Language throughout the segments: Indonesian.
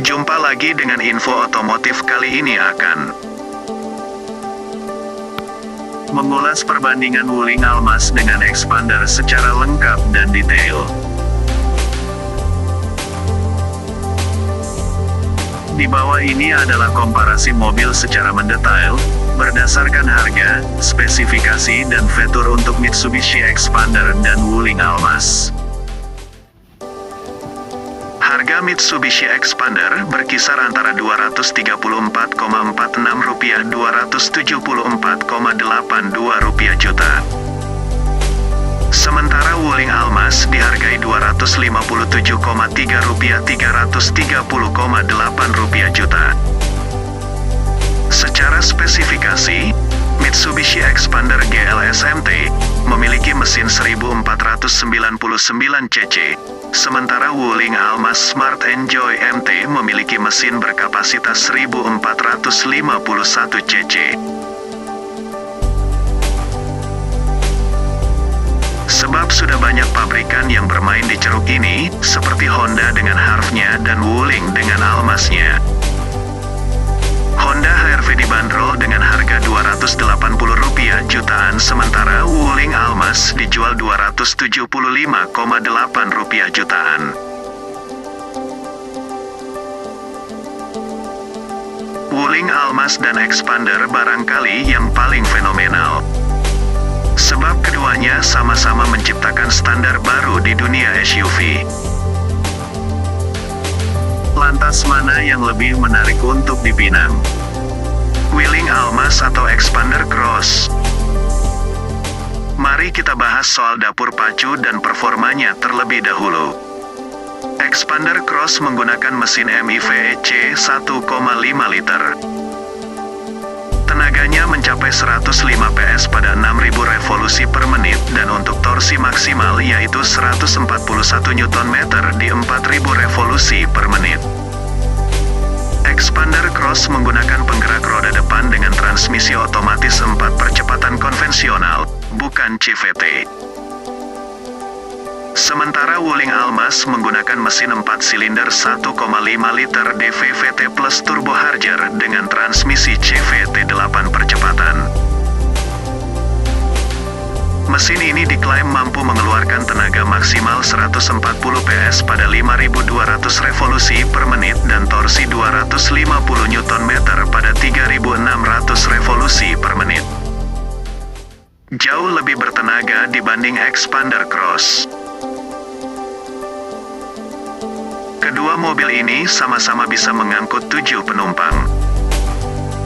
Jumpa lagi dengan info otomotif. Kali ini akan mengulas perbandingan Wuling Almas dengan Xpander secara lengkap dan detail. Di bawah ini adalah komparasi mobil secara mendetail, berdasarkan harga, spesifikasi dan fitur untuk Mitsubishi Xpander dan Wuling Almas. Harga Mitsubishi Xpander berkisar antara Rp234,46 Rp274,82 juta. Sementara Wuling Almas dihargai Rp257,3 Rp330,8 juta. Secara spesifikasi, Mitsubishi Xpander GLS MT memiliki mesin 1499 cc, sementara Wuling Almas Smart Enjoy MT memiliki mesin berkapasitas 1451 cc. Sebab sudah banyak pabrikan yang bermain di ceruk ini, seperti Honda dengan Harv-nya dan Wuling dengan Almasnya. Honda HR-V dibanderol dengan harga Rp280 jutaan, sementara Wuling Almas dijual Rp275,8 jutaan. Wuling Almas dan Xpander barangkali yang paling fenomenal. Sebab keduanya sama-sama menciptakan standar baru di dunia SUV. Lantas mana yang lebih menarik untuk dipinang? Wuling Almas atau Xpander Cross? Mari kita bahas soal dapur pacu dan performanya terlebih dahulu. Xpander Cross menggunakan mesin MIVEC 1,5 liter. Tenaganya mencapai 105 PS pada 6000 revolusi per menit dan untuk torsi maksimal yaitu 141 Nm di 4000 revolusi per menit. Xpander Cross menggunakan penggerak roda depan dengan transmisi otomatis 4 percepatan konvensional, bukan CVT. Sementara Wuling Almas menggunakan mesin 4 silinder 1,5 liter DVVT plus turbo harger dengan transmisi CVT 8 percepatan. Mesin ini diklaim mampu mengeluarkan tenaga maksimal 140 PS pada 5200 revolusi per menit dan torsi 250 Nm pada 3600 revolusi per menit. Jauh lebih bertenaga dibanding Xpander Cross. Kedua mobil ini sama-sama bisa mengangkut 7 penumpang.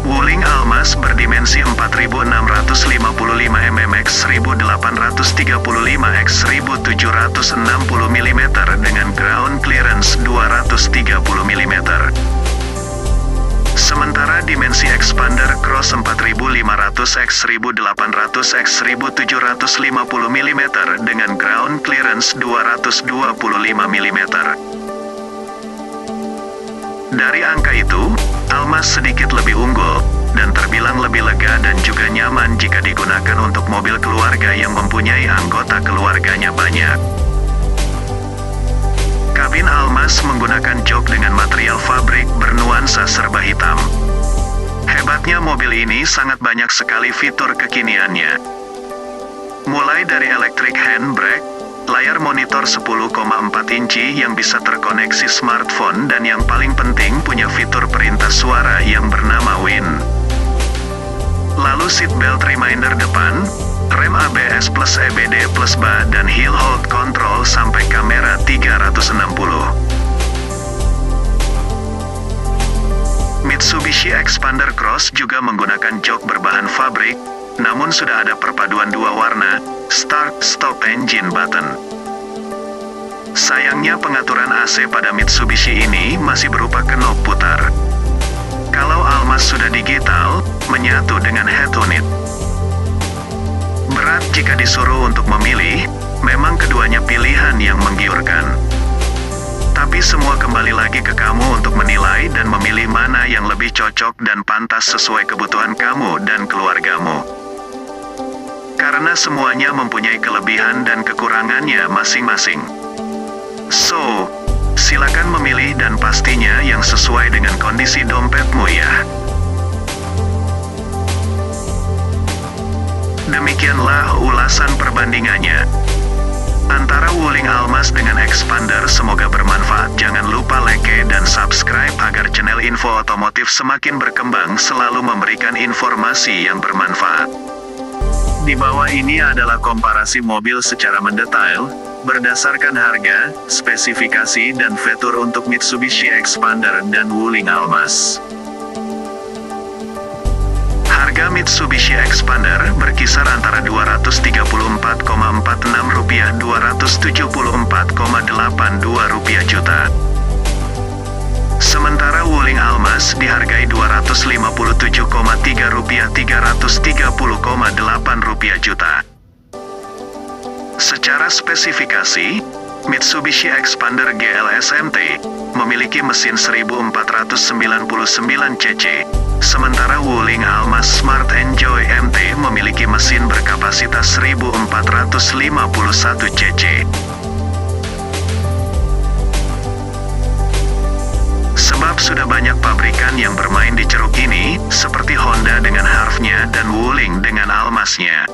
Wuling Almas berdimensi 4655 mm x 1835 x 1760 mm dengan ground clearance 230 mm. Sementara dimensi Xpander Cross 4500 x 1800 x 1750 mm dengan ground clearance 225 mm. Dari angka itu, Almas sedikit lebih unggul, dan terbilang lebih lega dan juga nyaman jika digunakan untuk mobil keluarga yang mempunyai anggota keluarganya banyak. Kabin Almas menggunakan jok dengan material fabrik bernuansa serba hitam. Hebatnya mobil ini sangat banyak sekali fitur kekiniannya. Mulai dari electric handbrake, layar monitor 10,4 inci yang bisa terkoneksi smartphone dan yang paling penting punya fitur perintah suara yang bernama Win. Lalu seatbelt reminder depan, rem ABS plus EBD plus BA dan hill hold control sampai kamera 360. Mitsubishi Xpander Cross juga menggunakan jok berbahan fabrik, namun sudah ada perpaduan dua warna, Start Stop Engine button. Sayangnya pengaturan AC pada Mitsubishi ini masih berupa knob putar. Kalau Almas sudah digital, menyatu dengan head unit. Berat jika disuruh untuk memilih, memang keduanya pilihan yang menggiurkan. Tapi semua kembali lagi ke kamu untuk menilai dan memilih mana yang lebih cocok dan pantas sesuai kebutuhan kamu dan keluargamu. Karena semuanya mempunyai kelebihan dan kekurangannya masing-masing. So, Silakan memilih dan pastinya yang sesuai dengan kondisi dompetmu ya. Demikianlah ulasan perbandingannya antara Wuling Almas dengan Expander. Semoga bermanfaat. Jangan lupa like dan subscribe agar channel info otomotif semakin berkembang, selalu memberikan informasi yang bermanfaat. Di bawah ini adalah komparasi mobil secara mendetail, berdasarkan harga, spesifikasi dan fitur untuk Mitsubishi Expander dan Wuling Almas. Harga Mitsubishi Expander berkisar antara Rp234,46 Rp274,82 juta. Sementara Wuling Almas dihargai Rp257,3 Rp330,8 juta. Secara spesifikasi, Mitsubishi Expander GLS MT memiliki mesin 1499 cc, sementara Wuling Almas Smart Enjoy MT memiliki mesin berkapasitas 1451 cc. Sebab sudah banyak pabrikan yang bermain di ceruk ini, seperti Honda dengan Harv-nya dan Wuling dengan Almasnya.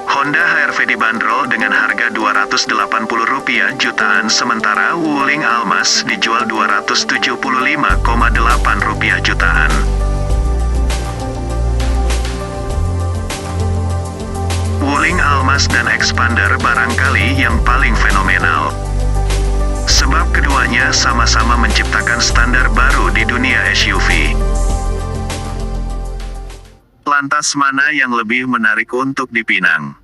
Honda HR-V dibanderol dengan harga Rp280 jutaan, sementara Wuling Almas dijual Rp275,8 jutaan. Wuling Almas dan Expander barangkali yang paling fenomenal. Sebab keduanya sama-sama menciptakan standar baru di dunia SUV. Lantas mana yang lebih menarik untuk dipinang?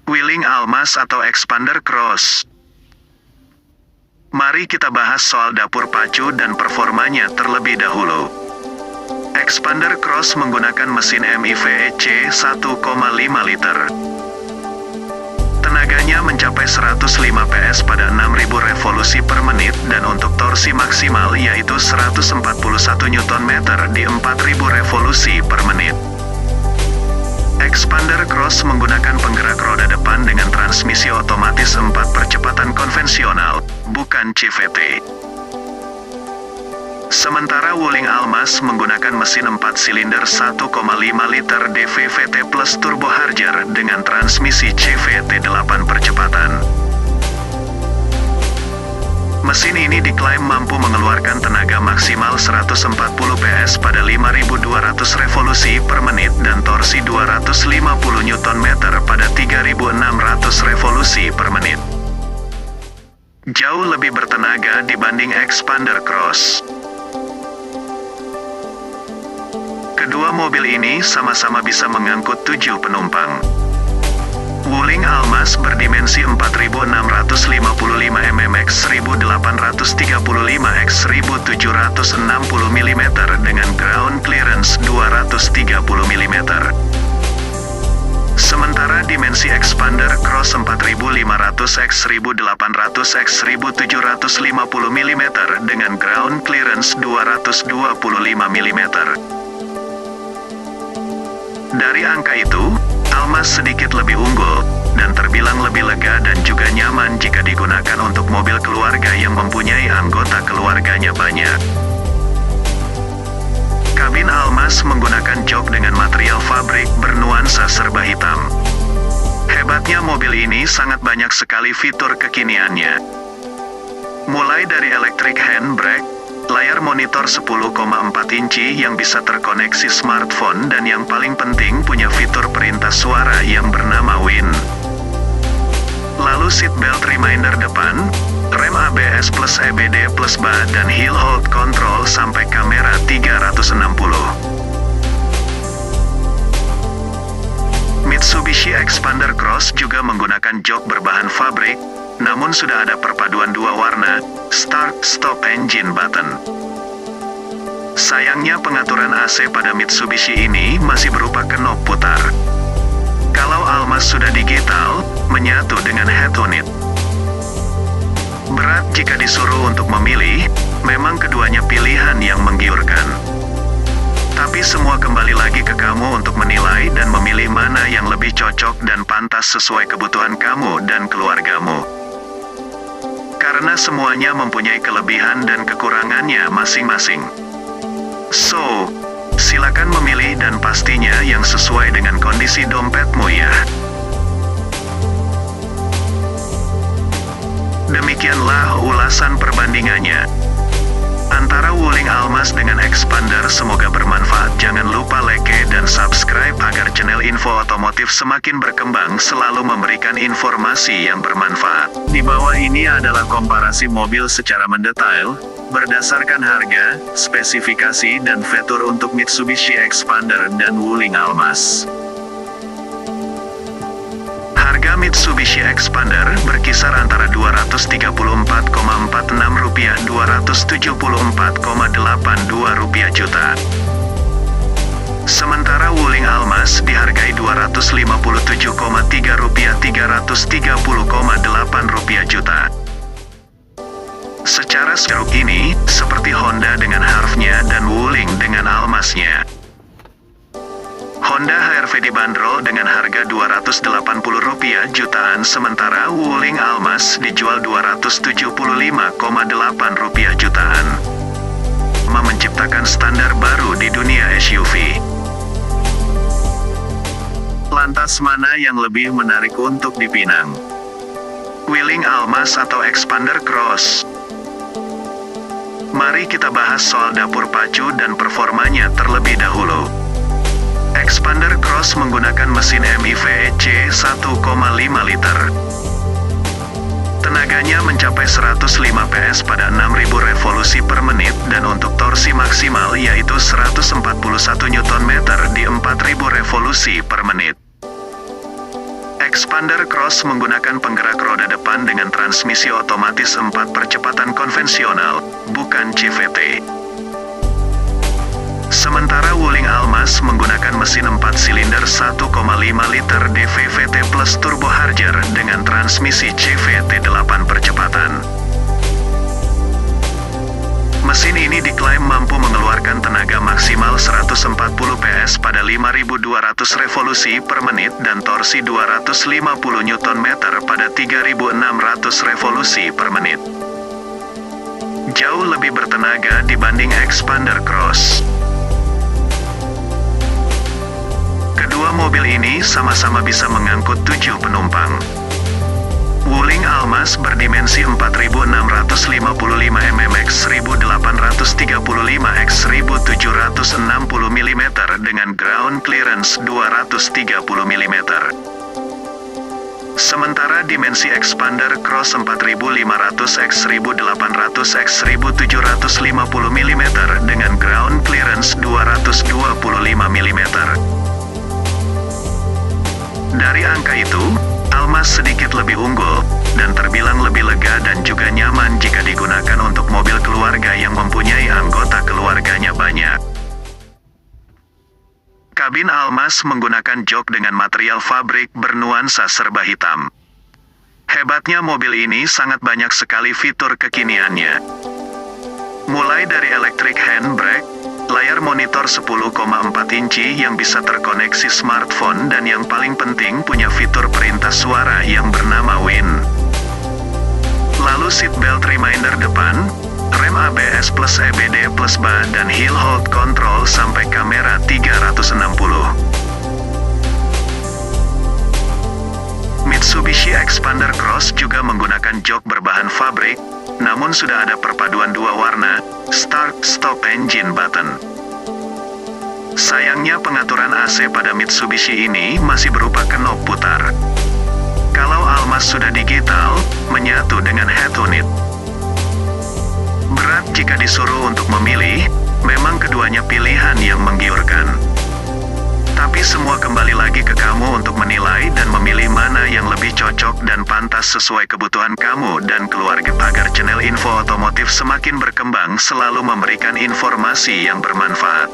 Wuling Almas atau Expander Cross? Mari kita bahas soal dapur pacu dan performanya terlebih dahulu. Expander Cross menggunakan mesin MIVEC 1,5 liter. Tenaganya mencapai 105 PS pada 6000 revolusi per menit dan untuk torsi maksimal yaitu 141 Nm di 4000 revolusi per menit. Expander Cross menggunakan penggerak roda depan dengan transmisi otomatis 4 percepatan konvensional, bukan CVT. Sementara Wuling Almas menggunakan mesin 4 silinder 1,5 liter DVVT plus turbo harger dengan transmisi CVT 8 percepatan. Mesin ini diklaim mampu mengeluarkan tenaga maksimal 140 PS pada 5200 revolusi per menit dan torsi 250 Nm pada 3600 revolusi per menit. Jauh lebih bertenaga dibanding Expander Cross. Kedua mobil ini sama-sama bisa mengangkut 7 penumpang. Wuling Almas berdimensi 4655 mm x 1835 x 1760 mm dengan ground clearance 230 mm. Sementara dimensi Expander Cross 4500 x 1800 x 1750 mm dengan ground clearance 225 mm. Dari angka itu, Almas sedikit lebih unggul, dan terbilang lebih lega dan juga nyaman jika digunakan untuk mobil keluarga yang mempunyai anggota keluarganya banyak. Kabin Almas menggunakan jok dengan material fabrik bernuansa serba hitam. Hebatnya mobil ini sangat banyak sekali fitur kekiniannya. Mulai dari electric handbrake, layar monitor 10,4 inci yang bisa terkoneksi smartphone dan yang paling penting punya fitur perintah suara yang bernama Win. Lalu seatbelt reminder depan, rem ABS plus EBD plus BA dan hill hold control sampai kamera 360. Mitsubishi Expander Cross juga menggunakan jok berbahan fabrik, namun sudah ada perpaduan dua warna, Start Stop Engine button. Sayangnya pengaturan AC pada Mitsubishi ini masih berupa knob putar. Kalau Almas sudah digital, menyatu dengan head unit. Berat jika disuruh untuk memilih, memang keduanya pilihan yang menggiurkan. Tapi semua kembali lagi ke kamu untuk menilai dan memilih mana yang lebih cocok dan pantas sesuai kebutuhan kamu dan keluargamu. Karena Karena semuanya mempunyai kelebihan dan kekurangannya masing-masing. So, silakan memilih dan pastinya yang sesuai dengan kondisi dompetmu ya. Demikianlah ulasan perbandingannya antara Wuling Almas dengan Expander. Semoga bermanfaat. Jangan lupa like dan subscribe agar channel info otomotif semakin berkembang, selalu memberikan informasi yang bermanfaat. Di bawah ini adalah komparasi mobil secara mendetail, berdasarkan harga, spesifikasi dan fitur untuk Mitsubishi Expander dan Wuling Almas. Harga Mitsubishi Expander berkisar antara Rp234,46 Rp274,82 juta. Sementara Wuling Almas dihargai Rp257,3 Rp330,8 juta. Secara struktur ini, seperti Honda dengan Harv-nya dan Wuling dengan Almasnya. Honda HR-V dibanderol dengan harga Rp280 jutaan, sementara Wuling Almas dijual Rp275,8 jutaan. Menciptakan standar baru di dunia SUV. Lantas mana yang lebih menarik untuk dipinang? Wuling Almas atau Expander Cross? Mari kita bahas soal dapur pacu dan performanya terlebih dahulu. Expander Cross menggunakan mesin MIVEC 1,5 liter. Tenaganya mencapai 105 PS pada 6.000 revolusi per menit dan untuk torsi maksimal yaitu 141 Nm di 4.000 revolusi per menit. Expander Cross menggunakan penggerak roda depan dengan transmisi otomatis 4 percepatan konvensional, bukan CVT. Sementara Wuling Almas menggunakan mesin 4 silinder 1,5 liter DVVT plus turbo Harger dengan transmisi CVT 8 percepatan. Mesin ini diklaim mampu mengeluarkan tenaga maksimal 140 PS pada 5.200 revolusi per menit dan torsi 250 Nm pada 3.600 revolusi per menit. Jauh lebih bertenaga dibanding Expander Cross. Kedua mobil ini sama-sama bisa mengangkut 7 penumpang. Wuling Almas berdimensi 4.655 mm x 1.835 x 1.760 mm dengan ground clearance 230 mm. Sementara dimensi Expander Cross 4.500 x 1.800 x 1.750 mm dengan ground clearance 225 mm. Dari angka itu, Almas sedikit lebih unggul, dan terbilang lebih lega dan juga nyaman jika digunakan untuk mobil keluarga yang mempunyai anggota keluarganya banyak. Kabin Almas menggunakan jok dengan material fabrik bernuansa serba hitam. Hebatnya mobil ini sangat banyak sekali fitur kekiniannya. Mulai dari electric handbrake, layar monitor 10,4 inci yang bisa terkoneksi smartphone dan yang paling penting punya fitur perintah suara yang bernama Win. Lalu seatbelt reminder depan, rem ABS plus EBD plus BA dan hill hold control sampai kamera 360. Mitsubishi Expander Cross juga menggunakan jok berbahan fabrik, namun sudah ada perpaduan dua warna, Start Stop Engine button. Sayangnya pengaturan AC pada Mitsubishi ini masih berupa knob putar. Kalau Almas sudah digital, menyatu dengan head unit. Berat jika disuruh untuk memilih, memang keduanya pilihan yang menggiurkan. Tapi semua kembali lagi ke kamu untuk menilai dan memilih mana yang lebih cocok dan pantas sesuai kebutuhan kamu dan keluarga. Agar channel info otomotif semakin berkembang, selalu memberikan informasi yang bermanfaat.